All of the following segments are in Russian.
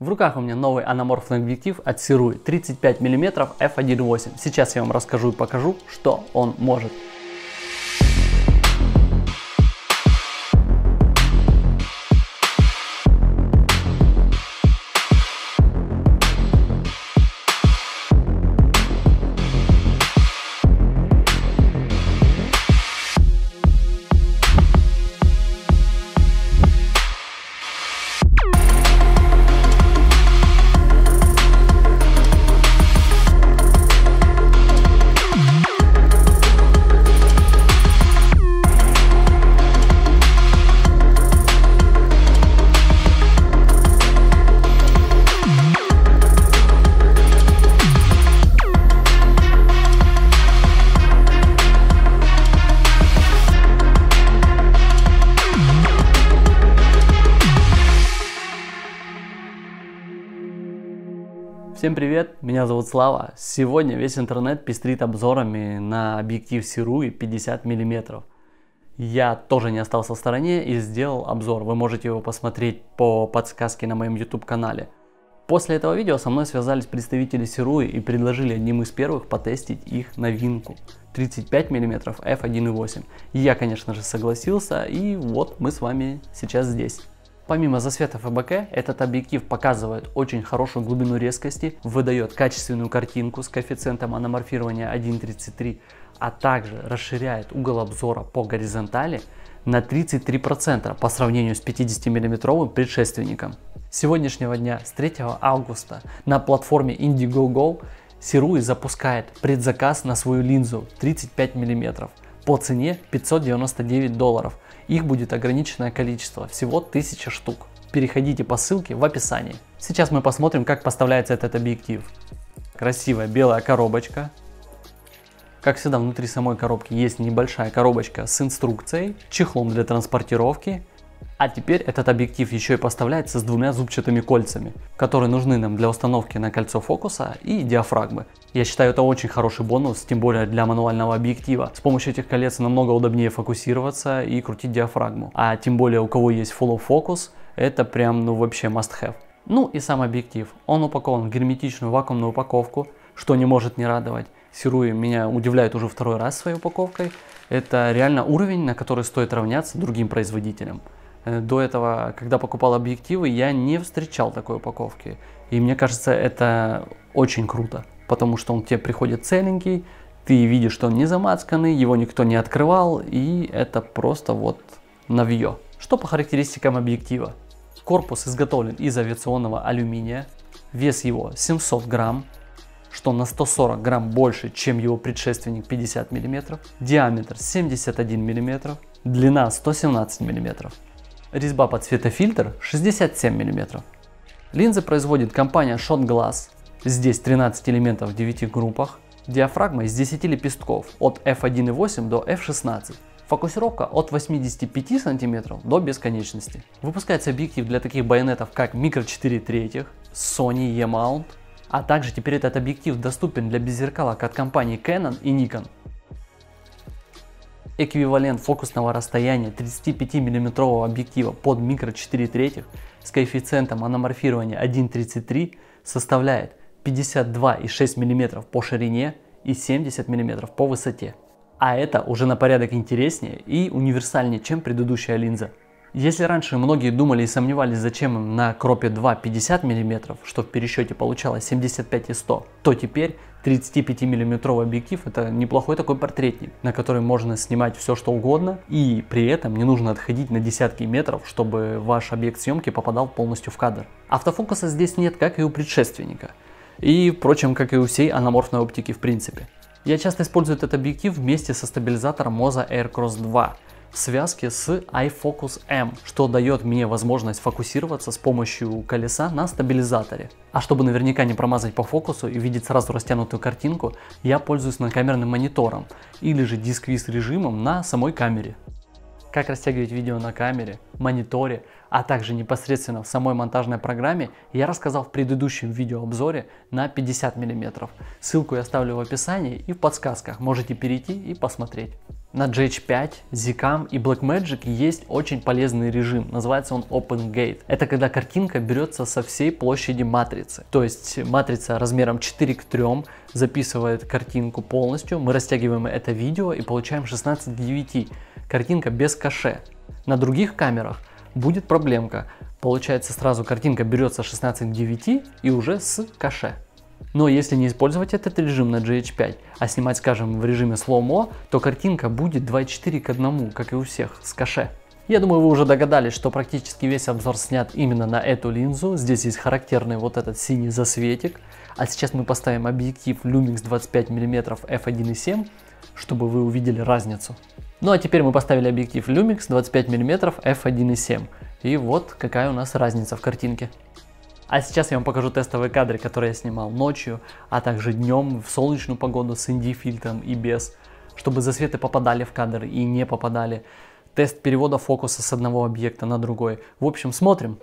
В руках у меня новый анаморфный объектив от Sirui 35 мм f1.8. Сейчас я вам расскажу и покажу, что он может. Всем привет, меня зовут Слава. Сегодня весь интернет пестрит обзорами на объектив Sirui 50 мм. Я тоже не остался в стороне и сделал обзор. Вы можете его посмотреть по подсказке на моем YouTube канале. После этого видео со мной связались представители Sirui и предложили одним из первых потестить их новинку 35 мм f1.8. Я, конечно же, согласился, и вот мы с вами сейчас здесь. Помимо засветов и боке, этот объектив показывает очень хорошую глубину резкости, выдает качественную картинку с коэффициентом анаморфирования 1.33, а также расширяет угол обзора по горизонтали на 33% по сравнению с 50-мм предшественником. С сегодняшнего дня, с 3 августа, на платформе Indiegogo Sirui запускает предзаказ на свою линзу 35 мм по цене $599. Их будет ограниченное количество, всего 1000 штук. Переходите по ссылке в описании. Сейчас мы посмотрим, как поставляется этот объектив. Красивая белая коробочка. Как всегда, внутри самой коробки есть небольшая коробочка с инструкцией, чехлом для транспортировки. А теперь этот объектив еще и поставляется с двумя зубчатыми кольцами, которые нужны нам для установки на кольцо фокуса и диафрагмы. Я считаю, это очень хороший бонус, тем более для мануального объектива. С помощью этих колец намного удобнее фокусироваться и крутить диафрагму. А тем более у кого есть Full Focus, это прям вообще must have. Ну и сам объектив. Он упакован в герметичную вакуумную упаковку, что не может не радовать. Sirui меня удивляет уже второй раз своей упаковкой. Это реально уровень, на который стоит равняться другим производителям. До этого, когда покупал объективы, я не встречал такой упаковки. И мне кажется, это очень круто. Потому что он тебе приходит целенький, ты видишь, что он не замацканный, его никто не открывал. И это просто вот новье. Что по характеристикам объектива? Корпус изготовлен из авиационного алюминия. Вес его 700 грамм, что на 140 грамм больше, чем его предшественник 50 мм. Диаметр 71 мм, длина 117 мм. Резьба под светофильтр 67 мм. Линзы производит компания Shot Glass. Здесь 13 элементов в 9 группах. Диафрагма из 10 лепестков от f1.8 до f16. Фокусировка от 85 см до бесконечности. Выпускается объектив для таких байонетов, как Micro 4 третьих, Sony E-Mount. А также теперь этот объектив доступен для беззеркалок от компаний Canon и Nikon. Эквивалент фокусного расстояния 35 мм объектива под Micro 4 третьих с коэффициентом анаморфирования 1.33 составляет 52,6 мм по ширине и 70 мм по высоте. А это уже на порядок интереснее и универсальнее, чем предыдущая линза. Если раньше многие думали и сомневались, зачем им на кропе 2 50 мм, что в пересчете получалось 75 и 100, то теперь 35 мм объектив это неплохой такой портретник, на который можно снимать все что угодно, и при этом не нужно отходить на десятки метров, чтобы ваш объект съемки попадал полностью в кадр. Автофокуса здесь нет, как и у предшественника, и впрочем, как и у всей анаморфной оптики в принципе. Я часто использую этот объектив вместе со стабилизатором Moza Aircross 2 в связке с iFocus M, что дает мне возможность фокусироваться с помощью колеса на стабилизаторе. А чтобы наверняка не промазать по фокусу и видеть сразу растянутую картинку, я пользуюсь накамерным монитором или же дисквиз режимом на самой камере. Как растягивать видео на камере, мониторе, а также непосредственно в самой монтажной программе я рассказал в предыдущем видеообзоре на 50 мм. Ссылку я оставлю в описании и в подсказках, можете перейти и посмотреть. На GH5, Zcam и Blackmagic есть очень полезный режим, называется он OpenGate. Это когда картинка берется со всей площади матрицы. То есть матрица размером 4:3 записывает картинку полностью, мы растягиваем это видео и получаем 16:9. Картинка без каше. На других камерах будет проблемка. Получается, сразу картинка берется 16:9 и уже с каше. Но если не использовать этот режим на GH5, а снимать, скажем, в режиме Slow-Mo, то картинка будет 2:4:1, как и у всех, с каше. Я думаю, вы уже догадались, что практически весь обзор снят именно на эту линзу. Здесь есть характерный вот этот синий засветик. А сейчас мы поставим объектив Lumix 25 мм f1.7, чтобы вы увидели разницу. Ну а теперь мы поставили объектив Lumix 25 мм f1.7. И вот какая у нас разница в картинке. А сейчас я вам покажу тестовые кадры, которые я снимал ночью, а также днем в солнечную погоду с ND фильтром и без, чтобы засветы попадали в кадр и не попадали. Тест перевода фокуса с одного объекта на другой. В общем, смотрим.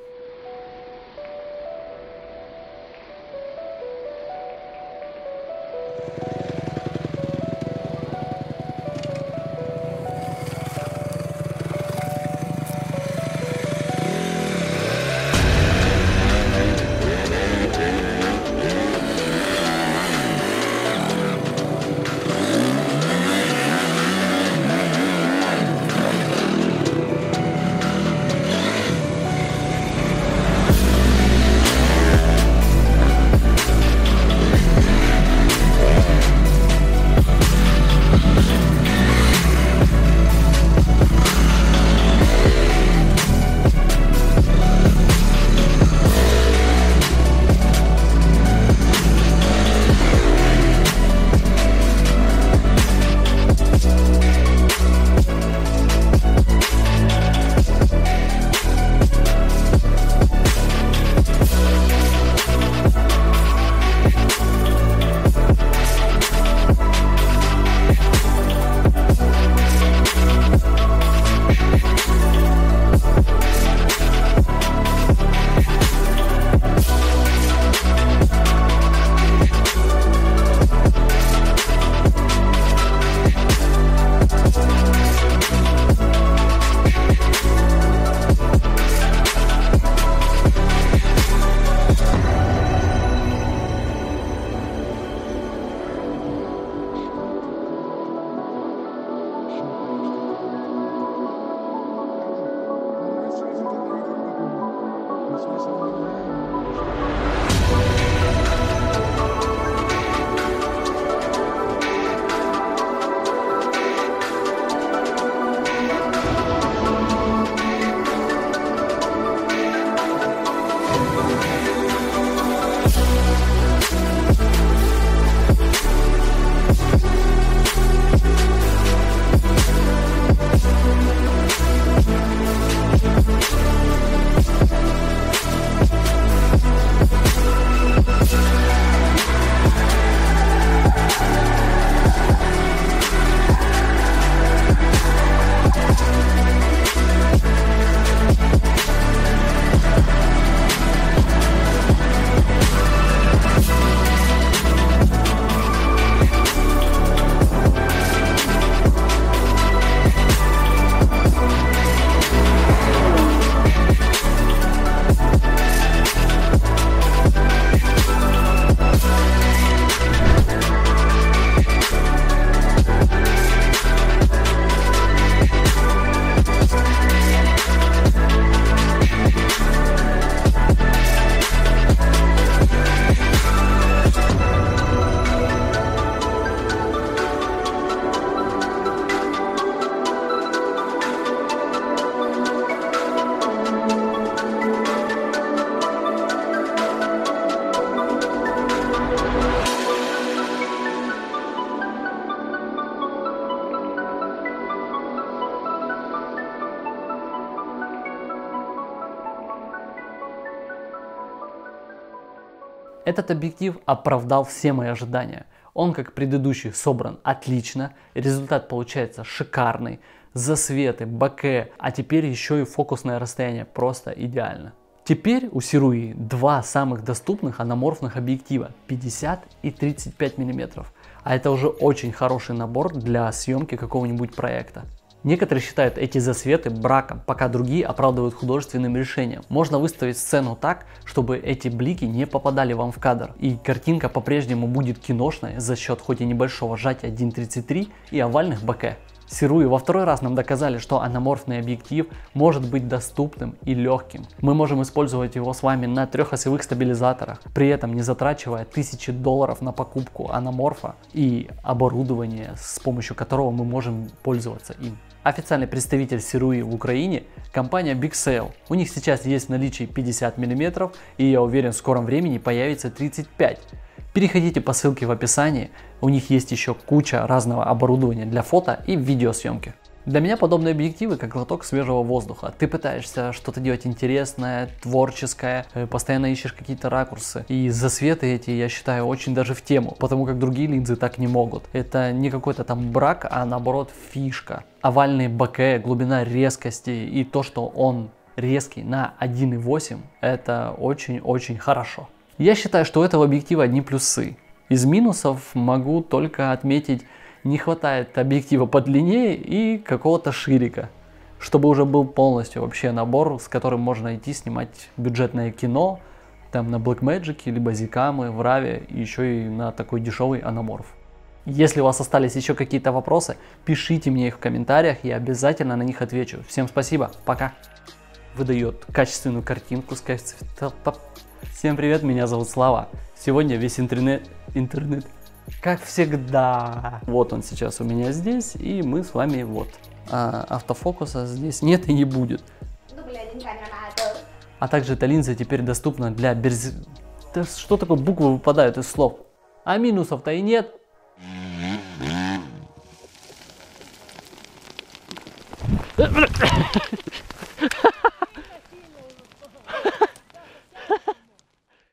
Этот объектив оправдал все мои ожидания. Он, как предыдущий, собран отлично, результат получается шикарный, засветы, боке, а теперь еще и фокусное расстояние просто идеально. Теперь у Sirui два самых доступных анаморфных объектива 50 и 35 мм. а это уже очень хороший набор для съемки какого-нибудь проекта. Некоторые считают эти засветы браком, пока другие оправдывают художественным решением. Можно выставить сцену так, чтобы эти блики не попадали вам в кадр, и картинка по-прежнему будет киношной за счет хоть и небольшого сжатия 1.33 и овальных боке. Сируи во второй раз нам доказали, что анаморфный объектив может быть доступным и легким. Мы можем использовать его с вами на трехосевых стабилизаторах, при этом не затрачивая тысячи долларов на покупку анаморфа и оборудование, с помощью которого мы можем пользоваться им. Официальный представитель Сируи в Украине – компания Big Sale. У них сейчас есть в наличии 50 мм, и я уверен, в скором времени появится 35 мм. Переходите по ссылке в описании, у них есть еще куча разного оборудования для фото и видеосъемки. Для меня подобные объективы как глоток свежего воздуха. Ты пытаешься что-то делать интересное, творческое, постоянно ищешь какие-то ракурсы. И засветы эти, я считаю, очень даже в тему, потому как другие линзы так не могут. Это не какой-то там брак, а наоборот фишка. Овальные боке, глубина резкости и то, что он резкий на 1.8, это очень-очень хорошо. Я считаю, что у этого объектива одни плюсы. Из минусов могу только отметить, не хватает объектива подлиннее и какого-то ширика, чтобы уже был полностью вообще набор, с которым можно идти снимать бюджетное кино, там на Blackmagic, либо Zicam, в Ravе, и еще и на такой дешевый анаморф. Если у вас остались еще какие-то вопросы, пишите мне их в комментариях, я обязательно на них отвечу. Всем спасибо, пока. Выдает качественную картинку с качественным... Всем привет, меня зовут Слава. Сегодня весь интернет, как всегда. Вот он сейчас у меня здесь, и мы с вами вот. Автофокуса здесь нет и не будет. А также эта линза теперь доступна для Да что такое буквы выпадают из слов? А минусов-то и нет.